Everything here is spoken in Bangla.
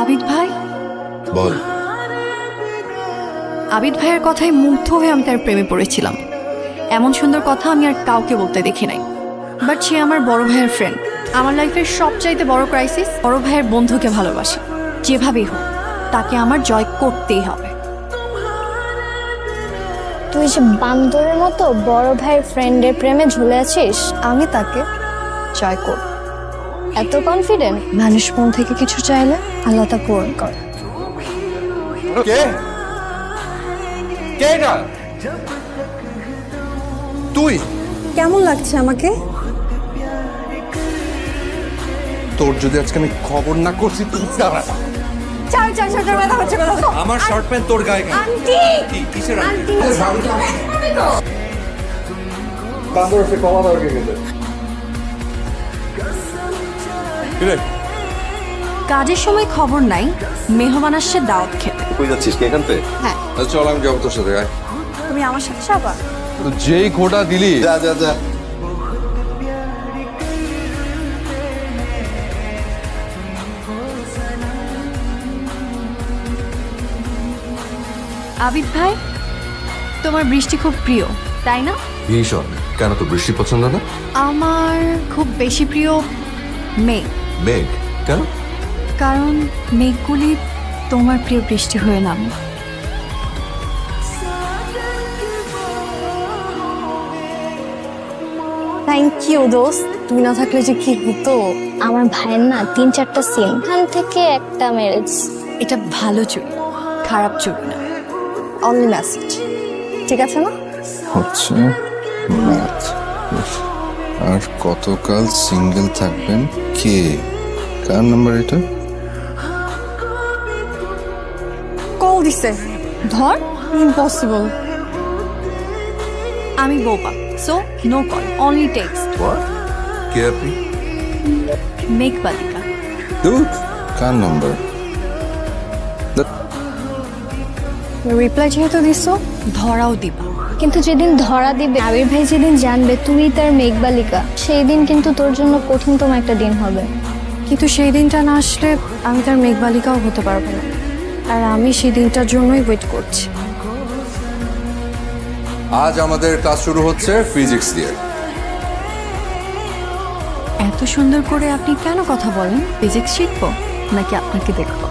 আবিদ ভাই, বল। আবিদ ভাইয়ের কথায় মুগ্ধ হয়ে আমি তার প্রেমে পড়েছিলাম। এমন সুন্দর কথা আমি আর কাউকে বলতে দেখি নাই। বাট সে আমার বড় ভাইয়ের ফ্রেন্ড। আমার লাইফের সবচাইতে বড় ক্রাইসিস, বড় ভাইয়ের বন্ধুকে ভালোবাসা। যেভাবেই হোক তাকে আমার জয় করতেই হবে। তুই যে বান্দরের মতো বড় ভাইয়ের ফ্রেন্ডের প্রেমে ঝুলে আছিস। আমি তাকে জয় করব। এত কনফিডেন্ট? মানুষ মন থেকে কিছু চাইলে আল্লাহ তা পূরণ করে। কে কে এটা? তুই? কেমন লাগছে আমাকে? তোর যদি আজকে আমি খবর না করছি তুই দাঁড়া। চার চার চার চার ব্যথা হচ্ছে কথা। আমার শার্ট প্যান্ট তোর গায়ে কেন? আন্টি কি কিসের আন্টি বান্দর সে কমা দরকার গেছে। কিরে কাজের সময় খবর নাই, মেহমান আসছে দাওয়াত খেতে। কই যাচ্ছিস কি এখান থেকে? হ্যাঁ। চল আমি যাবো তোর সাথে। তুমি আমার সাথে যাবা? যেই খোটা দিলি। যা যা যা। আবিদ ভাই, তোমার বৃষ্টি খুব প্রিয় তাই না? ভীষণ। কেন তো বৃষ্টি পছন্দ না? আমার খুব বেশি প্রিয় মেঘ, মেঘ। কেন? কারণ মেঘগুলি তোমার প্রিয় বৃষ্টি হয়ে নামে। থ্যাংক ইউ দোস্ত, তুমি না থাকলে যে কি হতো। আমার ভাইয়ের না 3-4টা সিন, এখান থেকে একটা মেরেজ। এটা ভালো চুরি, খারাপ চুরি না। অনলি মেসেজ, ঠিক আছে না? হচ্ছে ম্যাথ। আর কতকাল সিঙ্গেল থাকবেন? কে? কার নাম্বার এটা? কল দিছে, ধর। ইম্পসিবল। আমি বোবা, so no call, only text. কে আপনি? মেঘ বালিকা। দুধ। কার নাম্বার? রিপ্লাই যেহেতু দিছো, ধরাও দিবা। কিন্তু যেদিন ধরা দিবে, আবির ভাই যেদিন জানবে তুই তার মেঘবালিকা, সেই দিন কিন্তু তোর জন্য কঠিনতম একটা দিন হবে। কিন্তু সেই দিনটা না আসলে আমি তার মেঘবালিকাও হতে পারবো না। আর আমি সেই দিনটার জন্যই ওয়েট করছি। আজ আমাদের ক্লাস শুরু হচ্ছে ফিজিক্স দিয়ে। এত সুন্দর করে আপনি কেন কথা বলেন? ফিজিক্স শিখবো নাকি আপনাকে দেখবো?